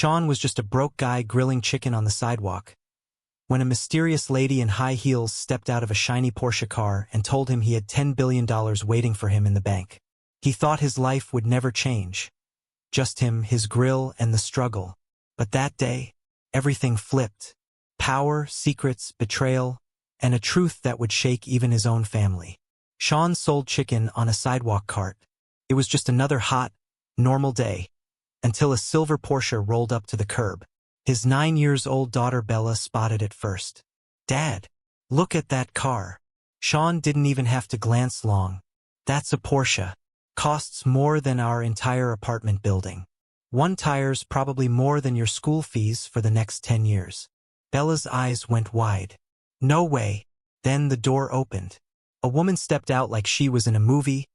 Sean was just a broke guy grilling chicken on the sidewalk, when a mysterious lady in high heels stepped out of a shiny Porsche car and told him he had $10 billion waiting for him in the bank. He thought his life would never change. Just him, his grill, and the struggle. But that day, everything flipped. Power, secrets, betrayal, and a truth that would shake even his own family. Sean sold chicken on a sidewalk cart. It was just another hot, normal day, until a silver Porsche rolled up to the curb. His 9-year-old daughter Bella spotted it first. "Dad, look at that car." Sean didn't even have to glance long. "That's a Porsche. Costs more than our entire apartment building. One tire's probably more than your school fees for the next 10 years. Bella's eyes went wide. "No way." Then the door opened. A woman stepped out like she was in a movie.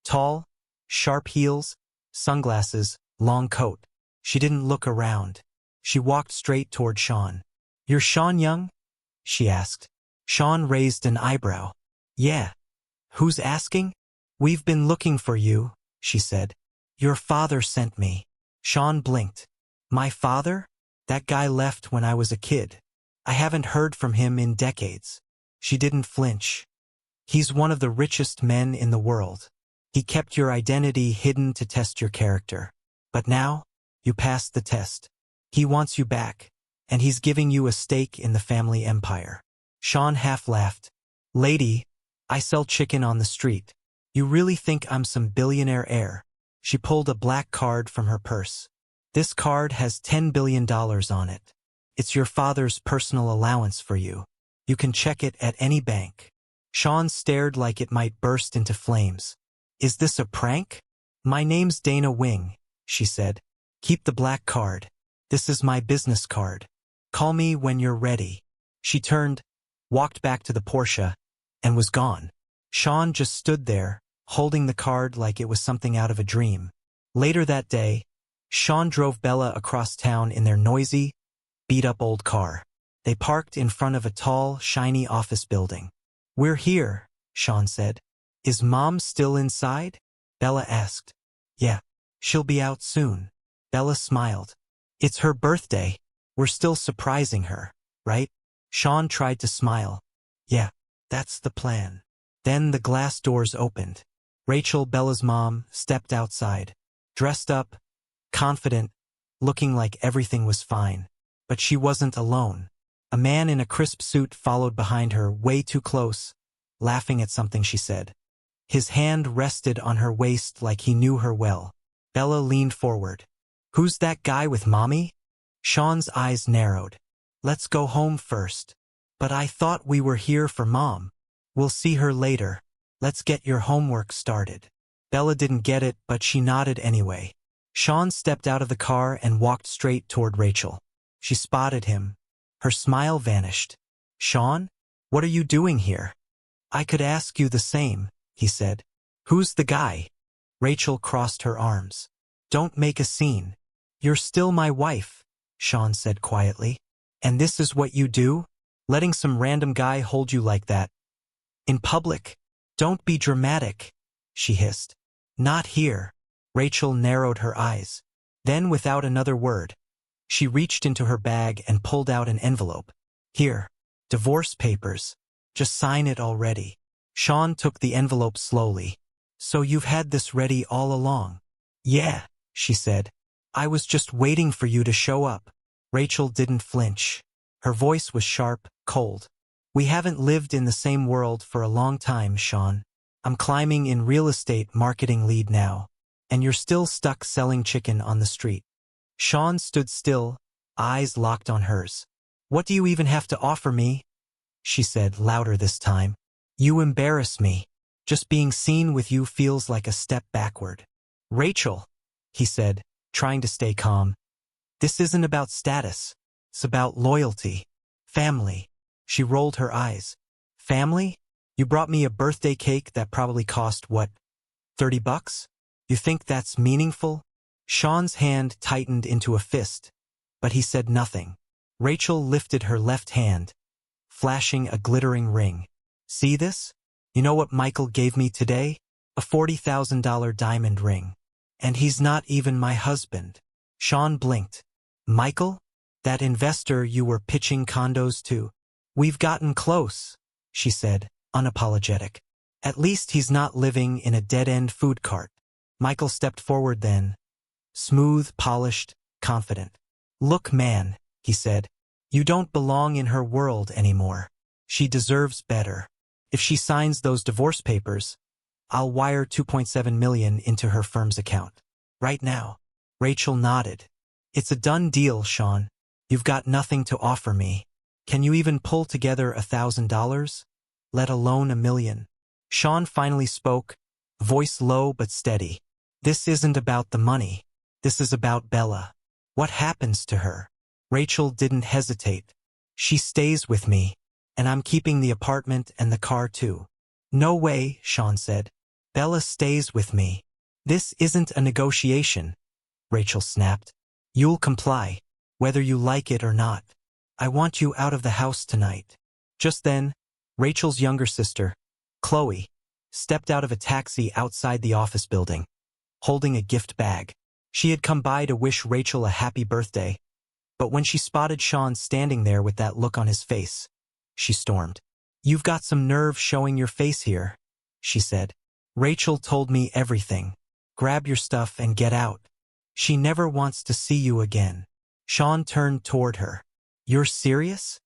Tall, sharp heels, sunglasses, long coat. She didn't look around. She walked straight toward Sean. "You're Sean Young?" she asked. Sean raised an eyebrow. "Yeah." "Who's asking?" "We've been looking for you," she said. "Your father sent me." Sean blinked. "My father? That guy left when I was a kid. I haven't heard from him in decades." She didn't flinch. "He's one of the richest men in the world. He kept your identity hidden to test your character. But now, you passed the test. He wants you back, and he's giving you a stake in the family empire." Sean half laughed. "Lady, I sell chicken on the street. You really think I'm some billionaire heir?" She pulled a black card from her purse. "This card has $10 billion on it. It's your father's personal allowance for you. You can check it at any bank." Sean stared like it might burst into flames. "Is this a prank?" "My name's Dana Wing," she said. "Keep the black card. This is my business card. Call me when you're ready." She turned, walked back to the Porsche, and was gone. Sean just stood there, holding the card like it was something out of a dream. Later that day, Sean drove Bella across town in their noisy, beat-up old car. They parked in front of a tall, shiny office building. "We're here," Sean said. "Is Mom still inside?" Bella asked. "Yeah, she'll be out soon." Bella smiled. "It's her birthday. We're still surprising her, right?" Sean tried to smile. "Yeah, that's the plan." Then the glass doors opened. Rachel, Bella's mom, stepped outside. Dressed up, confident, looking like everything was fine. But she wasn't alone. A man in a crisp suit followed behind her, way too close, laughing at something she said. His hand rested on her waist like he knew her well. Bella leaned forward. "Who's that guy with Mommy?" Sean's eyes narrowed. "Let's go home first." "But I thought we were here for Mom." "We'll see her later. Let's get your homework started." Bella didn't get it, but she nodded anyway. Sean stepped out of the car and walked straight toward Rachel. She spotted him. Her smile vanished. "Sean, what are you doing here?" "I could ask you the same," he said. "Who's the guy?" Rachel crossed her arms. "Don't make a scene. You're still my wife," Sean said quietly. "And this is what you do? Letting some random guy hold you like that? In public? Don't be dramatic," she hissed. "Not here." Rachel narrowed her eyes. Then, without another word, she reached into her bag and pulled out an envelope. "Here, divorce papers. Just sign it already." Sean took the envelope slowly. "So you've had this ready all along?" "Yeah," she said. "I was just waiting for you to show up." Rachel didn't flinch. Her voice was sharp, cold. "We haven't lived in the same world for a long time, Sean. I'm climbing in real estate marketing lead now, and you're still stuck selling chicken on the street." Sean stood still, eyes locked on hers. "What do you even have to offer me?" she said, louder this time. "You embarrass me. Just being seen with you feels like a step backward." "Rachel," he said, trying to stay calm. "This isn't about status. It's about loyalty. Family." She rolled her eyes. "Family? You brought me a birthday cake that probably cost, what, $30? You think that's meaningful?" Sean's hand tightened into a fist, but he said nothing. Rachel lifted her left hand, flashing a glittering ring. "See this? You know what Michael gave me today? A $40,000 diamond ring. And he's not even my husband." Sean blinked. Michael? That investor you were pitching condos to? We've gotten close, she said, unapologetic. At least he's not living in a dead-end food cart. Michael stepped forward then, smooth, polished, confident. Look, man, he said, you don't belong in her world anymore. She deserves better. If she signs those divorce papers, I'll wire $2.7 million into her firm's account. Right now. Rachel nodded. It's a done deal, Sean. You've got nothing to offer me. Can you even pull together $1,000? Let alone $1 million. Sean finally spoke, voice low but steady. This isn't about the money. This is about Bella. What happens to her? Rachel didn't hesitate. She stays with me, and I'm keeping the apartment and the car too. No way, Sean said. Bella stays with me. This isn't a negotiation, Rachel snapped. You'll comply, whether you like it or not. I want you out of the house tonight. Just then, Rachel's younger sister, Chloe, stepped out of a taxi outside the office building, holding a gift bag. She had come by to wish Rachel a happy birthday, but when she spotted Sean standing there with that look on his face, she stormed. You've got some nerve showing your face here, she said. Rachel told me everything. Grab your stuff and get out. She never wants to see you again. Sean turned toward her. You're serious?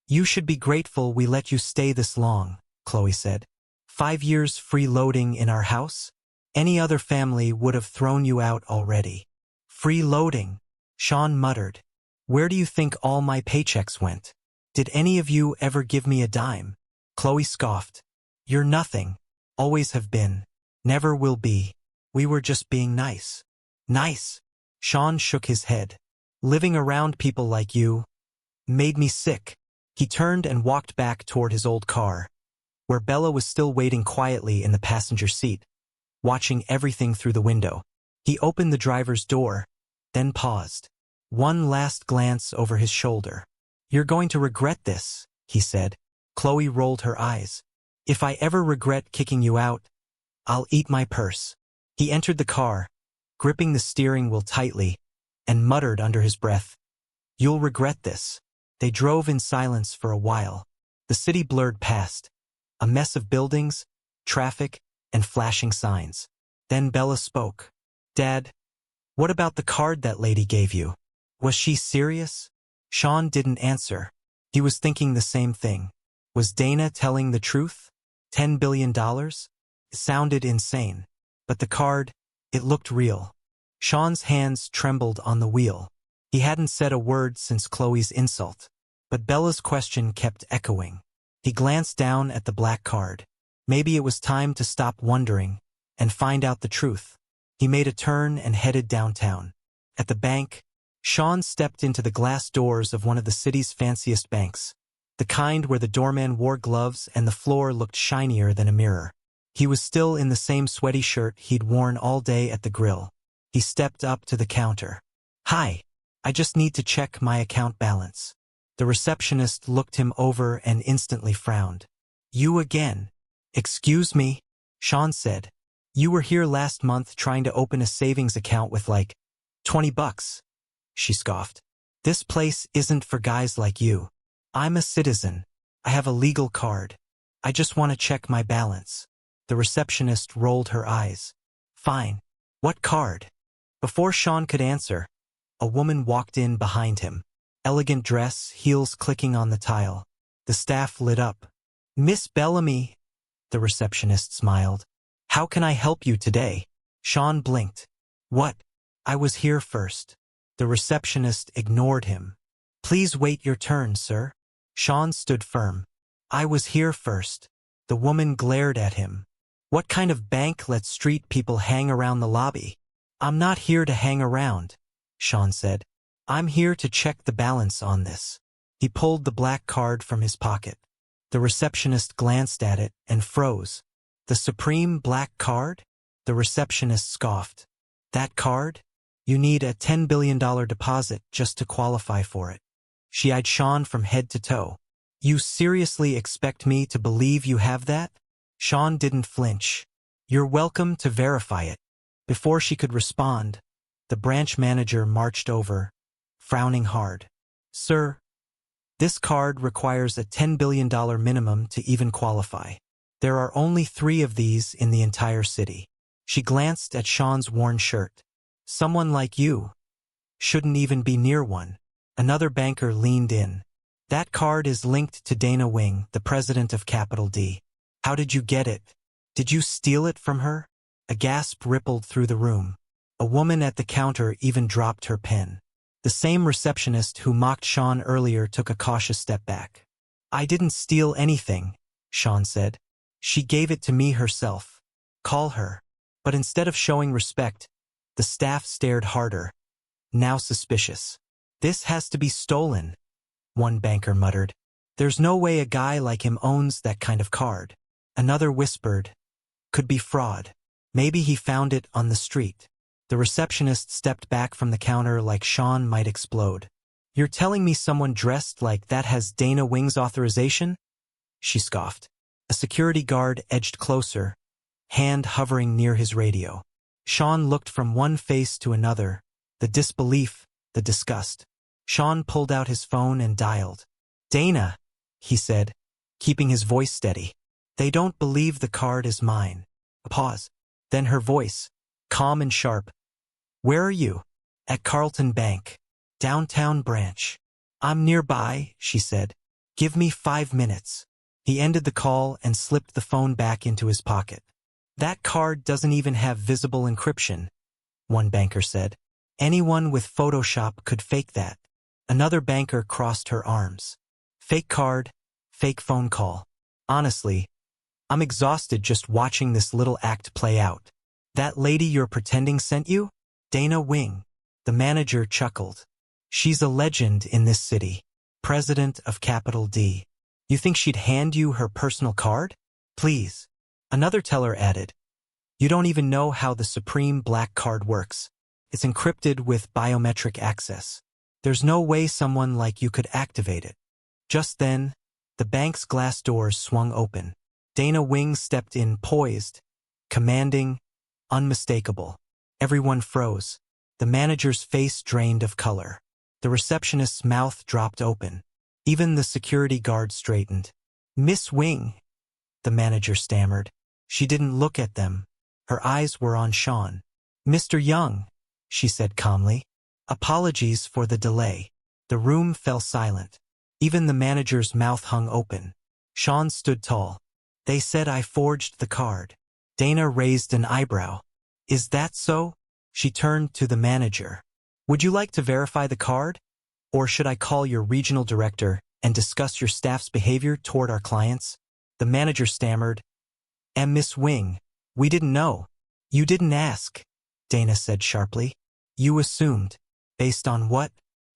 You should be grateful we let you stay this long, Chloe said. 5 years freeloading in our house? Any other family would have thrown you out already. Freeloading, Sean muttered. Where do you think all my paychecks went? Did any of you ever give me a dime? Chloe scoffed. You're nothing. Always have been. Never will be. We were just being nice. Nice? Sean shook his head. Living around people like you made me sick. He turned and walked back toward his old car, where Bella was still waiting quietly in the passenger seat, watching everything through the window. He opened the driver's door, then paused. One last glance over his shoulder. You're going to regret this, he said. Chloe rolled her eyes. If I ever regret kicking you out, I'll eat my purse. He entered the car, gripping the steering wheel tightly, and muttered under his breath, You'll regret this. They drove in silence for a while. The city blurred past, a mess of buildings, traffic, and flashing signs. Then Bella spoke. Dad, what about the card that lady gave you? Was she serious? Sean didn't answer. He was thinking the same thing. Was Dana telling the truth? $10 billion? It sounded insane. But the card, it looked real. Sean's hands trembled on the wheel. He hadn't said a word since Chloe's insult. But Bella's question kept echoing. He glanced down at the black card. Maybe it was time to stop wondering and find out the truth. He made a turn and headed downtown. At the bank, Sean stepped into the glass doors of one of the city's fanciest banks, the kind where the doorman wore gloves and the floor looked shinier than a mirror. He was still in the same sweaty shirt he'd worn all day at the grill. He stepped up to the counter. Hi, I just need to check my account balance. The receptionist looked him over and instantly frowned. You again? Excuse me? Sean said. You were here last month trying to open a savings account with like $20. She scoffed. This place isn't for guys like you. I'm a citizen. I have a legal card. I just want to check my balance. The receptionist rolled her eyes. Fine. What card? Before Sean could answer, a woman walked in behind him. Elegant dress, heels clicking on the tile. The staff lit up. Miss Bellamy, the receptionist smiled. How can I help you today? Sean blinked. What? I was here first. The receptionist ignored him. Please wait your turn, sir. Sean stood firm. I was here first. The woman glared at him. What kind of bank lets street people hang around the lobby? I'm not here to hang around, Sean said. I'm here to check the balance on this. He pulled the black card from his pocket. The receptionist glanced at it and froze. The supreme black card? The receptionist scoffed. That card? You need a $10 billion deposit just to qualify for it. She eyed Sean from head to toe. You seriously expect me to believe you have that? Sean didn't flinch. You're welcome to verify it. Before she could respond, the branch manager marched over, frowning hard. Sir, this card requires a $10 billion minimum to even qualify. There are only 3 of these in the entire city. She glanced at Sean's worn shirt. Someone like you shouldn't even be near one. Another banker leaned in. That card is linked to Dana Wing, the president of Capital D. How did you get it? Did you steal it from her? A gasp rippled through the room. A woman at the counter even dropped her pen. The same receptionist who mocked Sean earlier took a cautious step back. I didn't steal anything, Sean said. She gave it to me herself. Call her. But instead of showing respect, the staff stared harder, now suspicious. This has to be stolen, one banker muttered. There's no way a guy like him owns that kind of card. Another whispered, could be fraud. Maybe he found it on the street. The receptionist stepped back from the counter like Sean might explode. You're telling me someone dressed like that has Dana Wing's authorization? She scoffed. A security guard edged closer, hand hovering near his radio. Sean looked from one face to another, the disbelief, the disgust. Sean pulled out his phone and dialed. Dana, he said, keeping his voice steady. They don't believe the card is mine. A pause. Then her voice, calm and sharp. Where are you? At Carlton Bank. Downtown branch. I'm nearby, she said. Give me 5 minutes. He ended the call and slipped the phone back into his pocket. That card doesn't even have visible encryption, one banker said. Anyone with Photoshop could fake that. Another banker crossed her arms. Fake card, fake phone call. Honestly, I'm exhausted just watching this little act play out. That lady you're pretending sent you? Dana Wing. The manager chuckled. She's a legend in this city. President of Capital D. You think she'd hand you her personal card? Please. Another teller added. You don't even know how the Supreme Black Card works. It's encrypted with biometric access. There's no way someone like you could activate it. Just then, the bank's glass doors swung open. Dana Wing stepped in poised, commanding, unmistakable. Everyone froze. The manager's face drained of color. The receptionist's mouth dropped open. Even the security guard straightened. Miss Wing, the manager stammered. She didn't look at them. Her eyes were on Sean. Mr. Young, she said calmly. Apologies for the delay. The room fell silent. Even the manager's mouth hung open. Sean stood tall. They said I forged the card. Dana raised an eyebrow. Is that so? She turned to the manager. Would you like to verify the card? Or should I call your regional director and discuss your staff's behavior toward our clients? The manager stammered. Miss Wing, we didn't know. You didn't ask, Dana said sharply. You assumed. Based on what?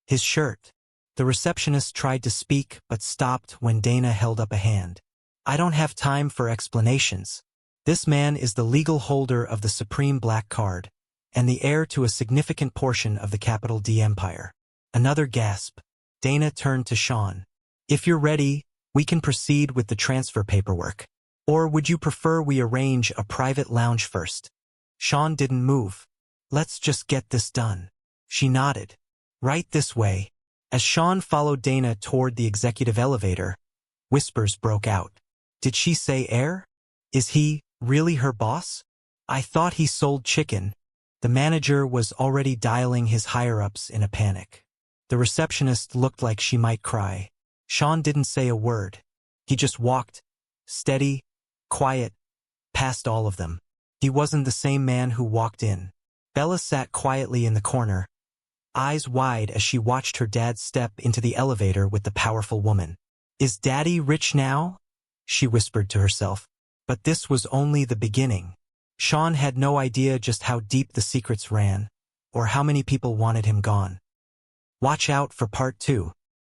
His shirt. The receptionist tried to speak but stopped when Dana held up a hand. I don't have time for explanations. This man is the legal holder of the Supreme Black Card and the heir to a significant portion of the Capital D empire. Another gasp. Dana turned to Sean. If you're ready, we can proceed with the transfer paperwork. Or would you prefer we arrange a private lounge first? Sean didn't move. Let's just get this done. She nodded. Right this way. As Sean followed Dana toward the executive elevator, whispers broke out. Did she say heir? Is he really her boss? I thought he sold chicken. The manager was already dialing his higher-ups in a panic. The receptionist looked like she might cry. Sean didn't say a word. He just walked, steady, quiet, past all of them. He wasn't the same man who walked in. Bella sat quietly in the corner, eyes wide as she watched her dad step into the elevator with the powerful woman. Is Daddy rich now? She whispered to herself. But this was only the beginning. Sean had no idea just how deep the secrets ran, or how many people wanted him gone. Watch out for part 2.